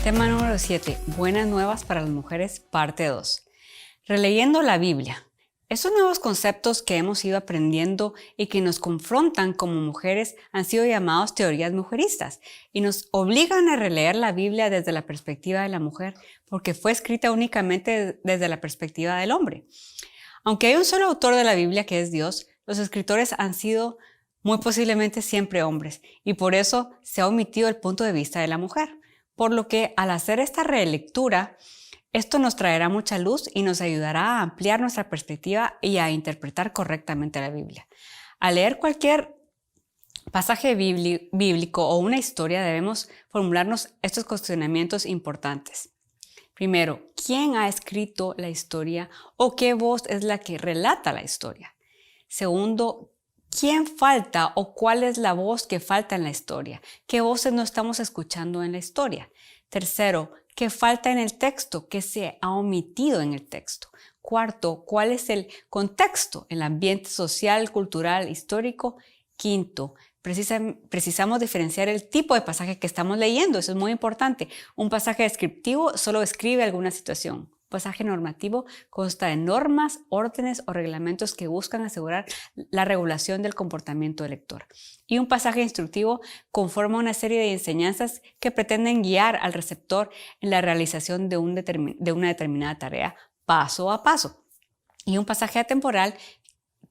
Tema número 7. Buenas nuevas para las mujeres, parte 2. Releyendo la Biblia. Estos nuevos conceptos que hemos ido aprendiendo y que nos confrontan como mujeres han sido llamados teorías mujeristas y nos obligan a releer la Biblia desde la perspectiva de la mujer porque fue escrita únicamente desde la perspectiva del hombre. Aunque hay un solo autor de la Biblia que es Dios, los escritores han sido muy posiblemente siempre hombres y por eso se ha omitido el punto de vista de la mujer. Por lo que al hacer esta relectura, esto nos traerá mucha luz y nos ayudará a ampliar nuestra perspectiva y a interpretar correctamente la Biblia. Al leer cualquier pasaje bíblico o una historia, debemos formularnos estos cuestionamientos importantes. Primero, ¿quién ha escrito la historia o qué voz es la que relata la historia? Segundo, ¿quién falta o cuál es la voz que falta en la historia? ¿Qué voces no estamos escuchando en la historia? Tercero, ¿qué falta en el texto? ¿Qué se ha omitido en el texto? Cuarto, ¿cuál es el contexto, el ambiente social, cultural, histórico? Quinto, precisamos diferenciar el tipo de pasaje que estamos leyendo. Eso es muy importante. Un pasaje descriptivo solo describe alguna situación. Un pasaje normativo consta de normas, órdenes o reglamentos que buscan asegurar la regulación del comportamiento del lector. Y un pasaje instructivo conforma una serie de enseñanzas que pretenden guiar al receptor en la realización de una determinada tarea paso a paso. Y un pasaje atemporal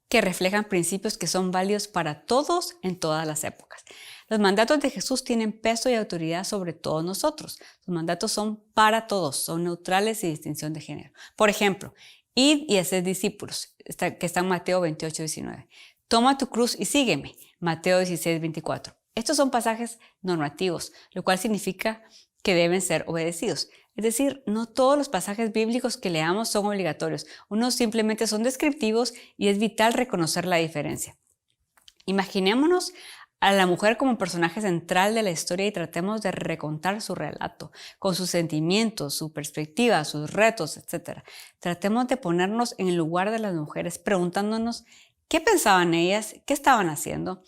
que reflejan principios que son válidos para todos en todas las épocas. Los mandatos de Jesús tienen peso y autoridad sobre todos nosotros. Los mandatos son para todos, son neutrales y distinción de género. Por ejemplo, id y haced discípulos, que está en Mateo 28:19. Toma tu cruz y sígueme, Mateo 16:24. Estos son pasajes normativos, lo cual significa que deben ser obedecidos. Es decir, no todos los pasajes bíblicos que leamos son obligatorios. Unos simplemente son descriptivos y es vital reconocer la diferencia. Imaginémonos a la mujer como personaje central de la historia y tratemos de recontar su relato, con sus sentimientos, su perspectiva, sus retos, etc. Tratemos de ponernos en el lugar de las mujeres, preguntándonos qué pensaban ellas, qué estaban haciendo.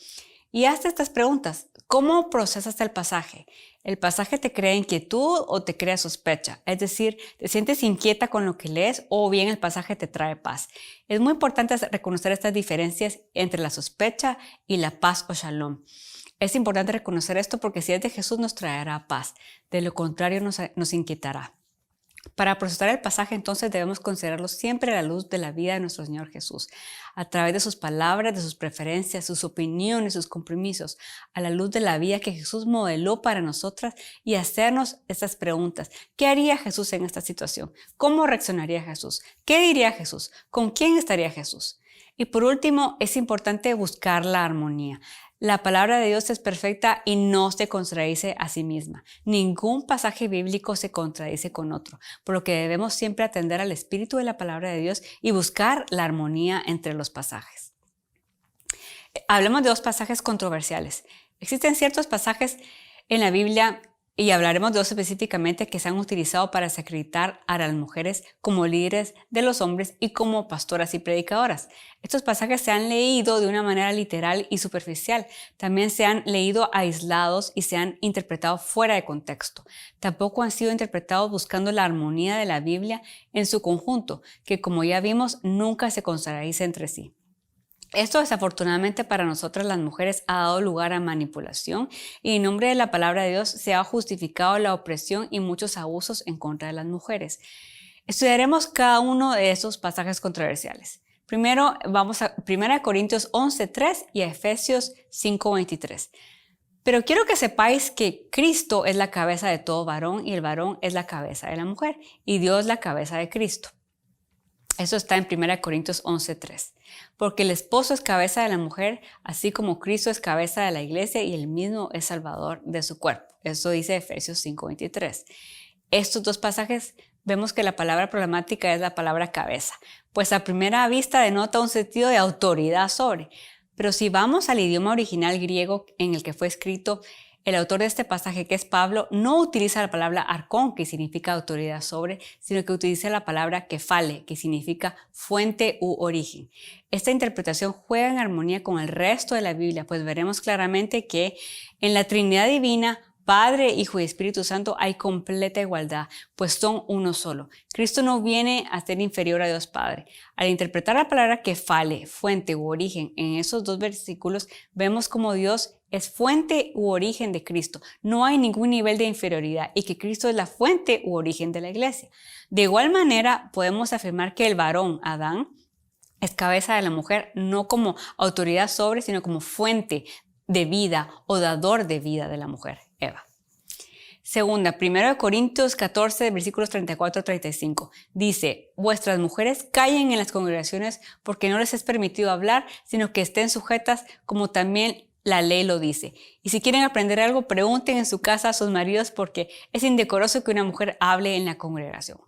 Y hazte estas preguntas. ¿Cómo procesas el pasaje? ¿El pasaje te crea inquietud o te crea sospecha? Es decir, ¿te sientes inquieta con lo que lees o bien el pasaje te trae paz? Es muy importante reconocer estas diferencias entre la sospecha y la paz o shalom. Es importante reconocer esto porque si es de Jesús nos traerá paz, de lo contrario nos inquietará. Para procesar el pasaje, entonces, debemos considerarlo siempre a la luz de la vida de nuestro Señor Jesús, a través de sus palabras, de sus preferencias, sus opiniones, sus compromisos, a la luz de la vida que Jesús modeló para nosotras y hacernos estas preguntas. ¿Qué haría Jesús en esta situación? ¿Cómo reaccionaría Jesús? ¿Qué diría Jesús? ¿Con quién estaría Jesús? Y por último, es importante buscar la armonía. La palabra de Dios es perfecta y no se contradice a sí misma. Ningún pasaje bíblico se contradice con otro, por lo que debemos siempre atender al espíritu de la palabra de Dios y buscar la armonía entre los pasajes. Hablemos de dos pasajes controversiales. Existen ciertos pasajes en la Biblia y hablaremos de dos específicamente que se han utilizado para desacreditar a las mujeres como líderes de los hombres y como pastoras y predicadoras. Estos pasajes se han leído de una manera literal y superficial. También se han leído aislados y se han interpretado fuera de contexto. Tampoco han sido interpretados buscando la armonía de la Biblia en su conjunto, que como ya vimos, nunca se contradice entre sí. Esto desafortunadamente para nosotras las mujeres ha dado lugar a manipulación y en nombre de la palabra de Dios se ha justificado la opresión y muchos abusos en contra de las mujeres. Estudiaremos cada uno de esos pasajes controversiales. Primero vamos a 1 Corintios 11:3 y a Efesios 5:23. Pero quiero que sepáis que Cristo es la cabeza de todo varón y el varón es la cabeza de la mujer y Dios la cabeza de Cristo. Eso está en 1 Corintios 11:3. Porque el esposo es cabeza de la mujer, así como Cristo es cabeza de la iglesia y él mismo es salvador de su cuerpo. Eso dice Efesios 5:23. Estos dos pasajes vemos que la palabra problemática es la palabra cabeza, pues a primera vista denota un sentido de autoridad sobre. Pero si vamos al idioma original griego en el que fue escrito, el autor de este pasaje, que es Pablo, no utiliza la palabra arcón, que significa autoridad sobre, sino que utiliza la palabra kefale, que significa fuente u origen. Esta interpretación juega en armonía con el resto de la Biblia, pues veremos claramente que en la Trinidad divina, Padre, Hijo y Espíritu Santo hay completa igualdad, pues son uno solo. Cristo no viene a ser inferior a Dios Padre. Al interpretar la palabra kefale, fuente u origen, en esos dos versículos, vemos como Dios es fuente u origen de Cristo. No hay ningún nivel de inferioridad y que Cristo es la fuente u origen de la iglesia. De igual manera, podemos afirmar que el varón, Adán, es cabeza de la mujer, no como autoridad sobre, sino como fuente de vida o dador de vida de la mujer, Eva. Segunda, 1 Corintios 14, versículos 34-35. Dice, vuestras mujeres callen en las congregaciones porque no les es permitido hablar, sino que estén sujetas como también la ley lo dice. Y si quieren aprender algo, pregunten en su casa a sus maridos porque es indecoroso que una mujer hable en la congregación.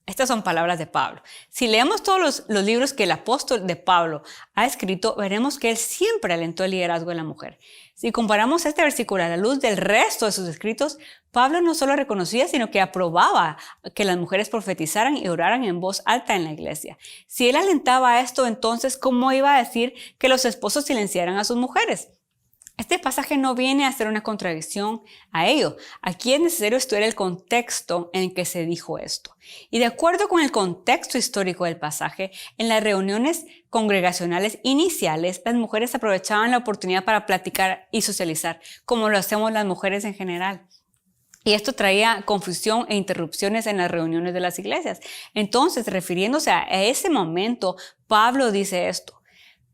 Estas son palabras de Pablo. Si leemos todos los libros que el apóstol de Pablo ha escrito, veremos que él siempre alentó el liderazgo de la mujer. Si comparamos este versículo a la luz del resto de sus escritos, Pablo no solo reconocía, sino que aprobaba que las mujeres profetizaran y oraran en voz alta en la iglesia. Si él alentaba a esto, entonces, ¿cómo iba a decir que los esposos silenciaran a sus mujeres? Este pasaje no viene a ser una contradicción a ello. Aquí es necesario estudiar el contexto en el que se dijo esto. Y de acuerdo con el contexto histórico del pasaje, en las reuniones congregacionales iniciales, las mujeres aprovechaban la oportunidad para platicar y socializar, como lo hacemos las mujeres en general. Y esto traía confusión e interrupciones en las reuniones de las iglesias. Entonces, refiriéndose a ese momento, Pablo dice esto.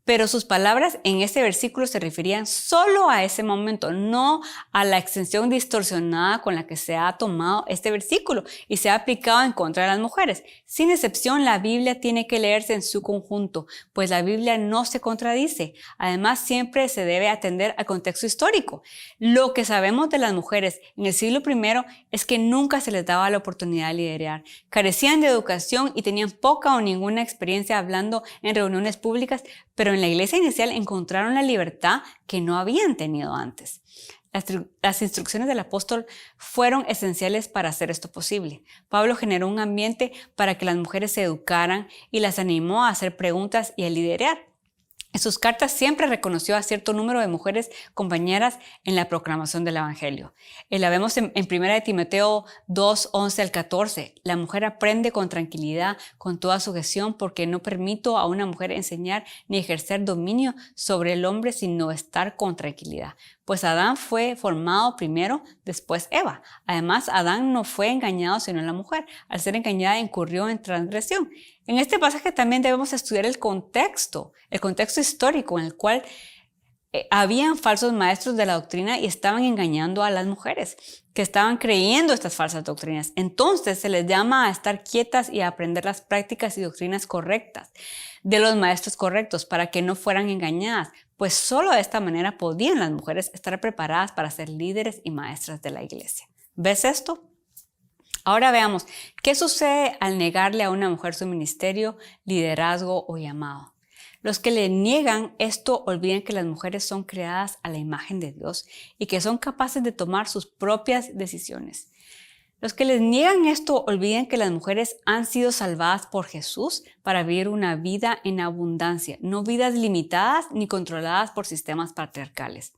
Pero sus palabras en este versículo se referían solo a ese momento, no a la extensión distorsionada con la que se ha tomado este versículo y se ha aplicado en contra de las mujeres. Sin excepción, la Biblia tiene que leerse en su conjunto, pues la Biblia no se contradice. Además, siempre se debe atender al contexto histórico. Lo que sabemos de las mujeres en el siglo I es que nunca se les daba la oportunidad de liderar. Carecían de educación y tenían poca o ninguna experiencia hablando en reuniones públicas, pero en la iglesia inicial encontraron la libertad que no habían tenido antes. Las instrucciones del apóstol fueron esenciales para hacer esto posible. Pablo generó un ambiente para que las mujeres se educaran y las animó a hacer preguntas y a liderar. En sus cartas siempre reconoció a cierto número de mujeres compañeras en la proclamación del Evangelio. La vemos en 1 Timoteo 2, 11 al 14. La mujer aprende con tranquilidad, con toda sujeción, porque no permito a una mujer enseñar ni ejercer dominio sobre el hombre, sino estar con tranquilidad. Pues Adán fue formado primero, después Eva. Además, Adán no fue engañado sino la mujer. Al ser engañada incurrió en transgresión. En este pasaje también debemos estudiar el contexto histórico en el cual habían falsos maestros de la doctrina y estaban engañando a las mujeres que estaban creyendo estas falsas doctrinas. Entonces se les llama a estar quietas y a aprender las prácticas y doctrinas correctas de los maestros correctos para que no fueran engañadas, pues solo de esta manera podían las mujeres estar preparadas para ser líderes y maestras de la iglesia. ¿Ves esto? Ahora veamos, ¿qué sucede al negarle a una mujer su ministerio, liderazgo o llamado? Los que le niegan esto olvidan que las mujeres son creadas a la imagen de Dios y que son capaces de tomar sus propias decisiones. Los que les niegan esto olvidan que las mujeres han sido salvadas por Jesús para vivir una vida en abundancia, no vidas limitadas ni controladas por sistemas patriarcales.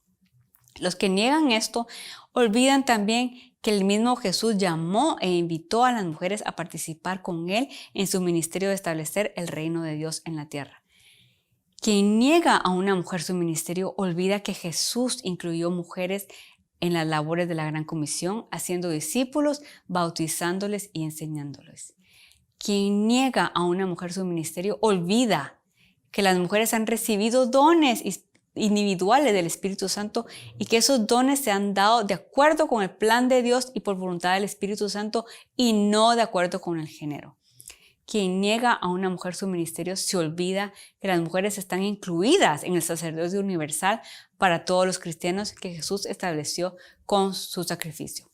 Los que niegan esto olvidan también que el mismo Jesús llamó e invitó a las mujeres a participar con él en su ministerio de establecer el reino de Dios en la tierra. Quien niega a una mujer su ministerio olvida que Jesús incluyó mujeres en las labores de la Gran Comisión, haciendo discípulos, bautizándoles y enseñándoles. Quien niega a una mujer su ministerio olvida que las mujeres han recibido dones individuales del Espíritu Santo y que esos dones se han dado de acuerdo con el plan de Dios y por voluntad del Espíritu Santo y no de acuerdo con el género. Quien niega a una mujer su ministerio se olvida que las mujeres están incluidas en el sacerdocio universal para todos los cristianos que Jesús estableció con su sacrificio.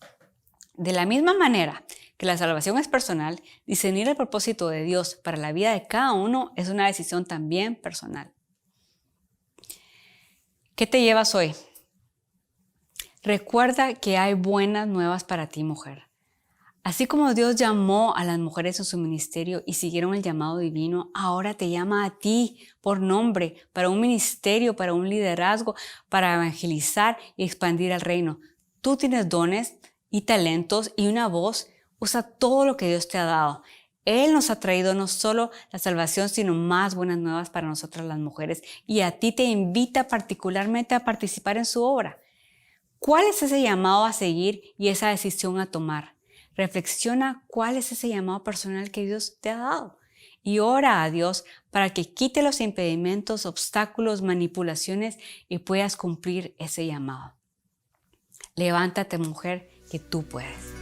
De la misma manera que la salvación es personal, discernir el propósito de Dios para la vida de cada uno es una decisión también personal. ¿Qué te llevas hoy? Recuerda que hay buenas nuevas para ti, mujer. Así como Dios llamó a las mujeres en su ministerio y siguieron el llamado divino, ahora te llama a ti por nombre, para un ministerio, para un liderazgo, para evangelizar y expandir el reino. Tú tienes dones y talentos y una voz. Usa todo lo que Dios te ha dado. Él nos ha traído no solo la salvación, sino más buenas nuevas para nosotras las mujeres. Y a ti te invita particularmente a participar en su obra. ¿Cuál es ese llamado a seguir y esa decisión a tomar? Reflexiona cuál es ese llamado personal que Dios te ha dado. Y ora a Dios para que quite los impedimentos, obstáculos, manipulaciones y puedas cumplir ese llamado. Levántate, mujer, que tú puedes.